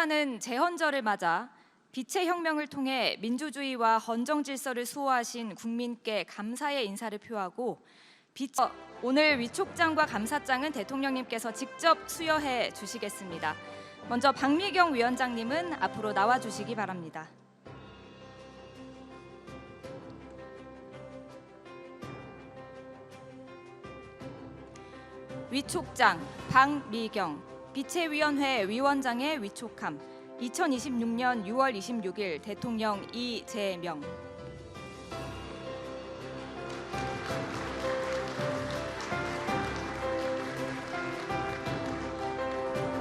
축하하는 제헌절을 맞아 빛의 혁명을 통해 민주주의와 헌정 질서를 수호하신 국민께 감사의 인사를 표하고 오늘 위촉장과 감사장은 대통령님께서 직접 수여해 주시겠습니다. 먼저 박미경 위원장님은 앞으로 나와 주시기 바랍니다. 위촉장 박미경, 빛의위원회 위원장의 위촉함 2026년 6월 26일 대통령 이재명.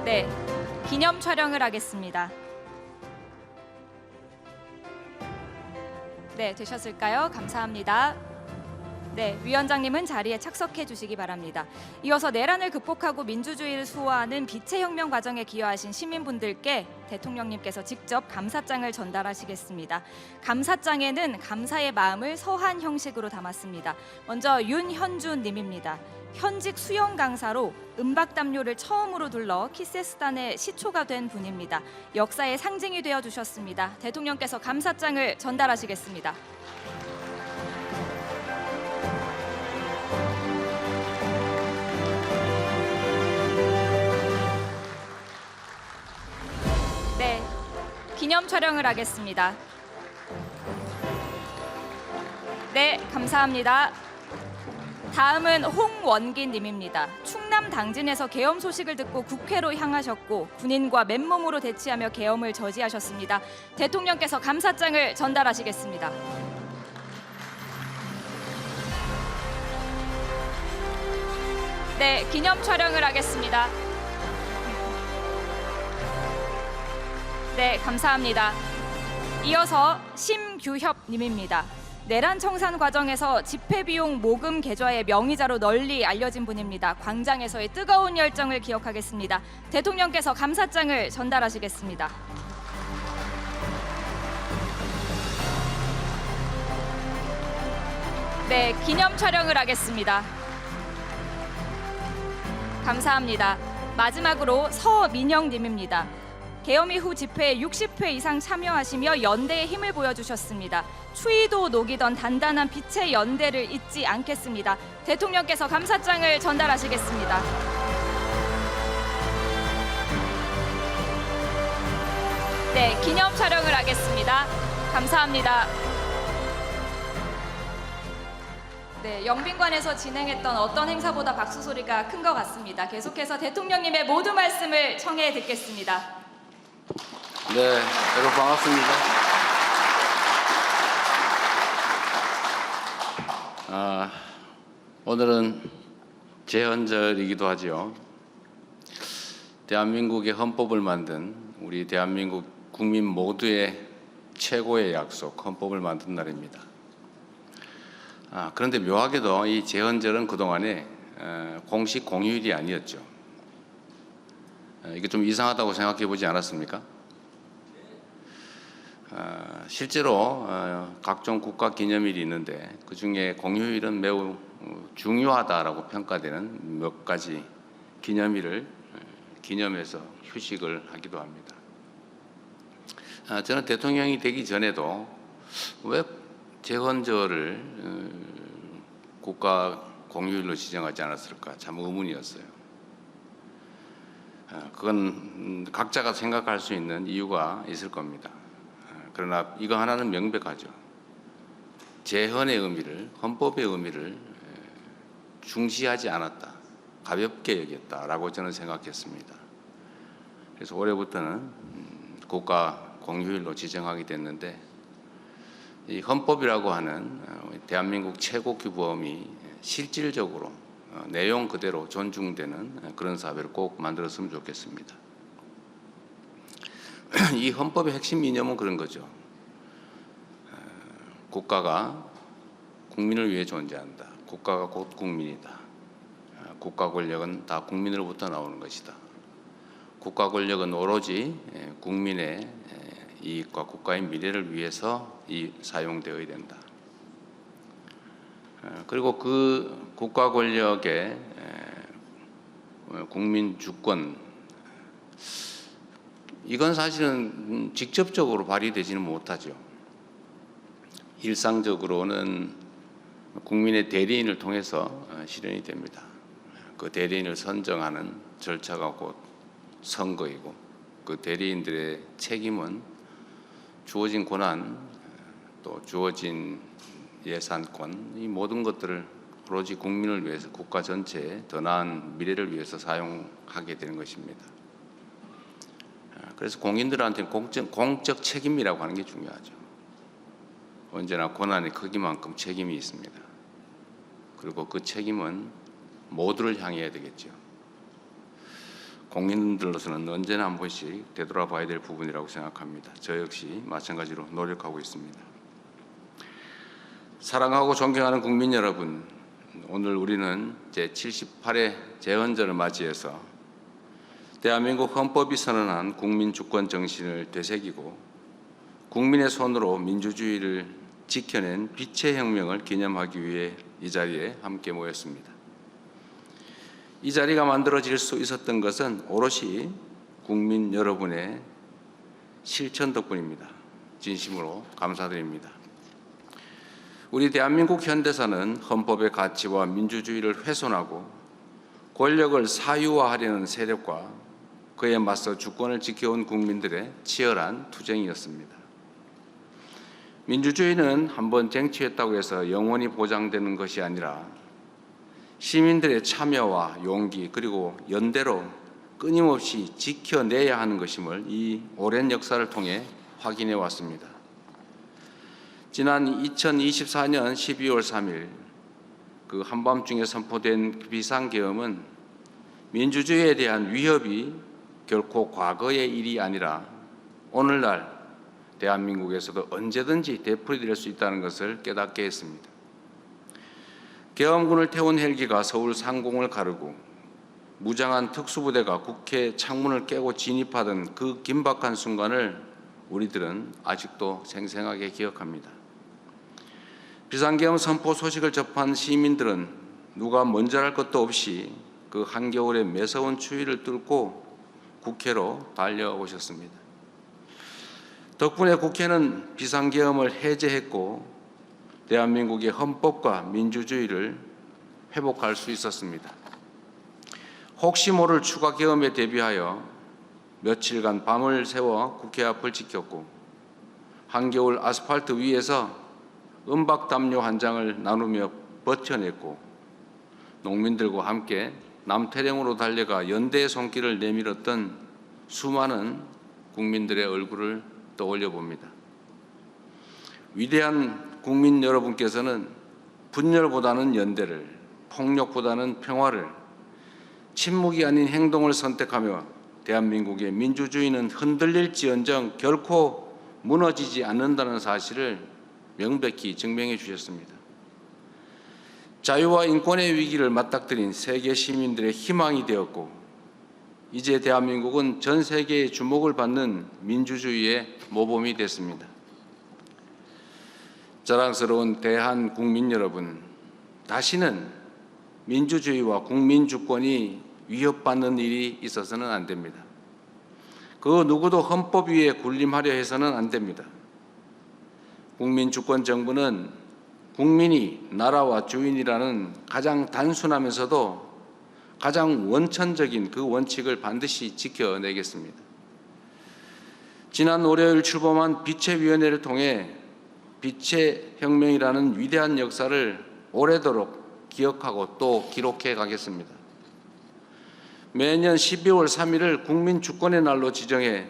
네, 기념 촬영을 하겠습니다. 네, 되셨을까요? 감사합니다. 네, 위원장님은 자리에 착석해 주시기 바랍니다. 이어서 내란을 극복하고 민주주의를 수호하는 빛의 혁명 과정에 기여하신 시민분들께 대통령님께서 직접 감사장을 전달하시겠습니다. 감사장에는 감사의 마음을 서한 형식으로 담았습니다. 먼저 윤현준 님입니다. 현직 수영 강사로 음박 담요를 처음으로 둘러 키세스단의 시초가 된 분입니다. 역사의 상징이 되어 주셨습니다. 대통령께서 감사장을 전달하시겠습니다. 네, 기념 촬영을 하겠습니다. 네, 감사합니다. 다음은 홍원긴 님입니다. 충남 당진에서 계엄 소식을 듣고 국회로 향하셨고 군인과 맨몸으로 대치하며 계엄을 저지하셨습니다. 대통령께서 감사장을 전달하시겠습니다. 네, 기념 촬영을 하겠습니다. 네, 감사합니다. 이어서 심규협 님입니다. 내란 청산 과정에서 집회 비용 모금 계좌의 명의자로 널리 알려진 분입니다. 광장에서의 뜨거운 열정을 기억하겠습니다. 대통령께서 감사장을 전달하시겠습니다. 네, 기념 촬영을 하겠습니다. 감사합니다. 마지막으로 서민영 님입니다. 계엄 이후 집회에 60회 이상 참여하시며 연대의 힘을 보여주셨습니다. 추위도 녹이던 단단한 빛의 연대를 잊지 않겠습니다. 대통령께서 감사장을 전달하시겠습니다. 네, 기념 촬영을 하겠습니다. 감사합니다. 네, 영빈관에서 진행했던 어떤 행사보다 박수 소리가 큰 것 같습니다. 계속해서 대통령님의 모두 말씀을 청해 듣겠습니다. 네, 여러분 반갑습니다. 오늘은 제헌절이기도 하죠. 대한민국의 헌법을 만든 우리 대한민국 국민 모두의 최고의 약속, 헌법을 만든 날입니다. 그런데 묘하게도 이 제헌절은 그동안에 공식 공휴일이 아니었죠. 이게 좀 이상하다고 생각해 보지 않았습니까? 실제로 각종 국가 기념일이 있는데 그중에 공휴일은 매우 중요하다라고 평가되는 몇 가지 기념일을 기념해서 휴식을 하기도 합니다. 저는 대통령이 되기 전에도 왜 제헌절을 국가 공휴일로 지정하지 않았을까 참 의문이었어요. 그건 각자가 생각할 수 있는 이유가 있을 겁니다. 그러나 이거 하나는 명백하죠. 제헌의 의미를, 헌법의 의미를 중시하지 않았다, 가볍게 여겼다라고 저는 생각했습니다. 그래서 올해부터는 국가 공휴일로 지정하게 됐는데 이 헌법이라고 하는 대한민국 최고 규범이 실질적으로 내용 그대로 존중되는 그런 사회를 꼭 만들었으면 좋겠습니다. 이 헌법의 핵심 이념은 그런 거죠. 국가가 국민을 위해 존재한다. 국가가 곧 국민이다. 국가 권력은 다 국민으로부터 나오는 것이다. 국가 권력은 오로지 국민의 이익과 국가의 미래를 위해서 사용되어야 된다. 그리고 그 국가 권력의 국민 주권 이건 사실은 직접적으로 발휘되지는 못하죠. 일상적으로는 국민의 대리인을 통해서 실현이 됩니다. 그 대리인을 선정하는 절차가 곧 선거이고, 그 대리인들의 책임은 주어진 권한, 또 주어진 예산권, 이 모든 것들을 오로지 국민을 위해서, 국가 전체의 더 나은 미래를 위해서 사용하게 되는 것입니다. 그래서 공인들한테는 공적 책임이라고 하는 게 중요하죠. 언제나 권한의 크기만큼 책임이 있습니다. 그리고 그 책임은 모두를 향해야 되겠죠. 공인들로서는 언제나 한 번씩 되돌아봐야 될 부분이라고 생각합니다. 저 역시 마찬가지로 노력하고 있습니다. 사랑하고 존경하는 국민 여러분, 오늘 우리는 제78회 재헌절을 맞이해서 대한민국 헌법이 선언한 국민 주권 정신을 되새기고 국민의 손으로 민주주의를 지켜낸 빛의 혁명을 기념하기 위해 이 자리에 함께 모였습니다. 이 자리가 만들어질 수 있었던 것은 오롯이 국민 여러분의 실천 덕분입니다. 진심으로 감사드립니다. 우리 대한민국 현대사는 헌법의 가치와 민주주의를 훼손하고 권력을 사유화하려는 세력과 그에 맞서 주권을 지켜온 국민들의 치열한 투쟁이었습니다. 민주주의는 한번 쟁취했다고 해서 영원히 보장되는 것이 아니라 시민들의 참여와 용기 그리고 연대로 끊임없이 지켜내야 하는 것임을 이 오랜 역사를 통해 확인해 왔습니다. 지난 2024년 12월 3일 그 한밤중에 선포된 비상계엄은 민주주의에 대한 위협이 결코 과거의 일이 아니라 오늘날 대한민국에서도 언제든지 되풀이될 수 있다는 것을 깨닫게 했습니다. 계엄군을 태운 헬기가 서울 상공을 가르고 무장한 특수부대가 국회 창문을 깨고 진입하던 그 긴박한 순간을 우리들은 아직도 생생하게 기억합니다. 비상계엄 선포 소식을 접한 시민들은 누가 먼저랄 것도 없이 그 한겨울의 매서운 추위를 뚫고 국회로 달려오셨습니다. 덕분에 국회는 비상계엄을 해제했고 대한민국의 헌법과 민주주의를 회복할 수 있었습니다. 혹시 모를 추가 계엄에 대비하여 며칠간 밤을 새워 국회 앞을 지켰고 한겨울 아스팔트 위에서 은박담요 한 장을 나누며 버텨냈고 농민들과 함께 남태령으로 달려가 연대의 손길을 내밀었던 수많은 국민들의 얼굴을 떠올려 봅니다. 위대한 국민 여러분께서는 분열보다는 연대를, 폭력보다는 평화를, 침묵이 아닌 행동을 선택하며 대한민국의 민주주의는 흔들릴지언정 결코 무너지지 않는다는 사실을 명백히 증명해 주셨습니다. 자유와 인권의 위기를 맞닥뜨린 세계 시민들의 희망이 되었고 이제 대한민국은 전 세계의 주목을 받는 민주주의의 모범이 됐습니다. 자랑스러운 대한 국민 여러분, 다시는 민주주의와 국민주권이 위협받는 일이 있어서는 안 됩니다. 그 누구도 헌법 위에 군림하려 해서는 안 됩니다. 국민주권 정부는 국민이 나라와 주인이라는 가장 단순하면서도 가장 원천적인 그 원칙을 반드시 지켜내겠습니다. 지난 월요일 출범한 빛의위원회를 통해 빛의 혁명이라는 위대한 역사를 오래도록 기억하고 또 기록해 가겠습니다. 매년 12월 3일을 국민주권의 날로 지정해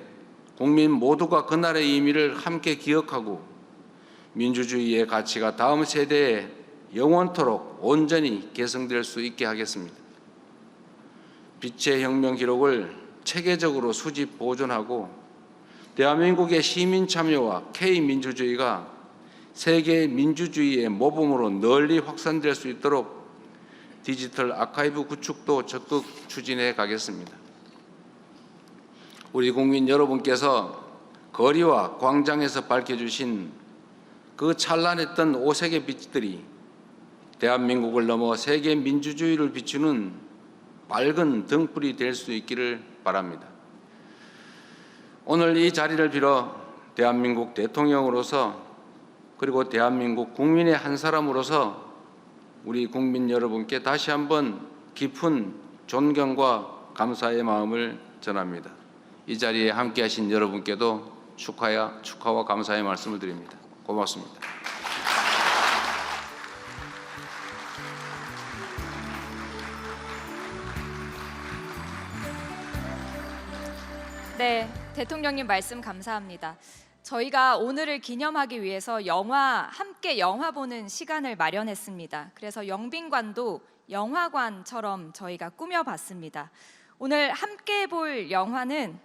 국민 모두가 그날의 의미를 함께 기억하고 민주주의의 가치가 다음 세대에 영원토록 온전히 계승될 수 있게 하겠습니다. 빛의 혁명 기록을 체계적으로 수집 보존하고 대한민국의 시민 참여와 K민주주의가 세계 민주주의의 모범으로 널리 확산될 수 있도록 디지털 아카이브 구축도 적극 추진해 가겠습니다. 우리 국민 여러분께서 거리와 광장에서 밝혀주신 그 찬란했던 오색의 빛들이 대한민국을 넘어 세계 민주주의를 비추는 밝은 등불이 될 수 있기를 바랍니다. 오늘 이 자리를 빌어 대한민국 대통령으로서 그리고 대한민국 국민의 한 사람으로서 우리 국민 여러분께 다시 한번 깊은 존경과 감사의 마음을 전합니다. 이 자리에 함께하신 여러분께도 축하와 감사의 말씀을 드립니다. 고맙습니다. 네, 대통령님 말씀 감사합니다. 저희가 오늘을 기념하기 위해서 함께 영화 보는 시간을 마련했습니다. 그래서 영빈관도 영화관처럼 저희가 꾸며봤습니다. 오늘 함께 볼 영화는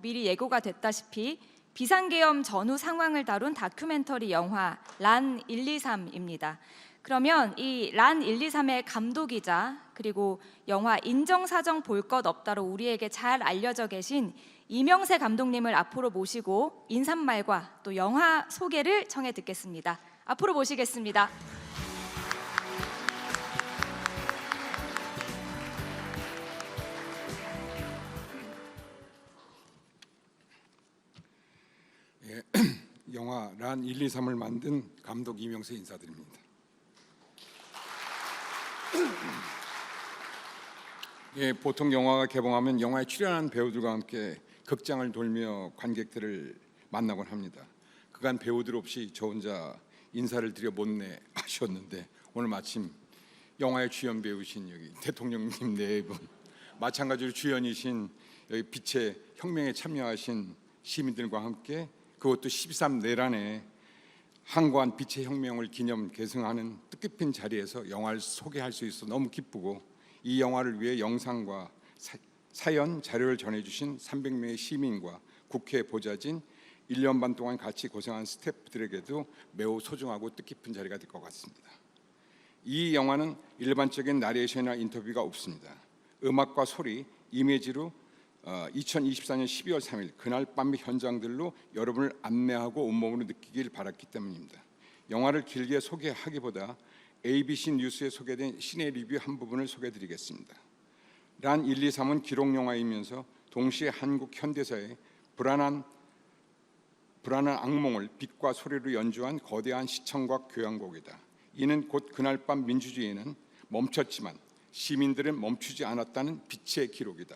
미리 예고가 됐다시피 비상계엄 전후 상황을 다룬 다큐멘터리 영화 란 123입니다. 그러면 이 란 123의 감독이자 그리고 영화 인정사정 볼 것 없다로 우리에게 잘 알려져 계신 이명세 감독님을 앞으로 모시고 인사말과 또 영화 소개를 청해 듣겠습니다. 앞으로 모시겠습니다. 영화 란 123을 만든 감독 이명세 인사드립니다. 보통 영화가 개봉하면 영화에 출연한 배우들과 함께 극장을 돌며 관객들을 만나곤 합니다. 그간 배우들 없이 저 혼자 인사를 드려 못내 아쉬웠는데 오늘 마침 영화의 주연 배우신 여기 대통령님 네 분, 마찬가지로 주연이신 여기 빛의 혁명에 참여하신 시민들과 함께 그것도 13 내란에 항거한 빛의 혁명을 기념 개성하는 뜻깊은 자리에서 영화를 소개할 수 있어 너무 기쁘고 이 영화를 위해 영상과 사연, 자료를 전해주신 300명의 시민과 국회 보좌진 1년 반 동안 같이 고생한 스태프들에게도 매우 소중하고 뜻깊은 자리가 될 것 같습니다. 이 영화는 일반적인 나레이션이나 인터뷰가 없습니다. 음악과 소리, 이미지로 2024년 12월 3일 그날 밤의 현장들로 여러분을 안내하고 온몸으로 느끼길 바랐기 때문입니다. 영화를 길게 소개하기보다 ABC 뉴스에 소개된 시내 리뷰 한 부분을 소개해드리겠습니다. 란 123은 기록 영화이면서 동시에 한국 현대사의 불안한 악몽을 빛과 소리로 연주한 거대한 시청각 교향곡이다. 이는 곧 그날 밤 민주주의는 멈췄지만 시민들은 멈추지 않았다는 빛의 기록이다.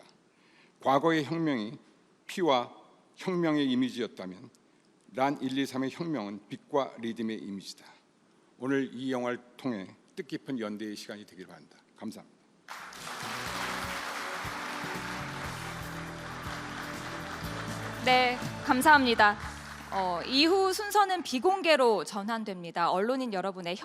과거의 혁명이 피와 혁명의 이미지였다면 란 123의 혁명은 빛과 리듬의 이미지다. 오늘 이 영화를 통해 뜻깊은 연대의 시간이 되길 바란다. 감사합니다. 네, 감사합니다. 이후 순서는 비공개로 전환됩니다. 언론인 여러분의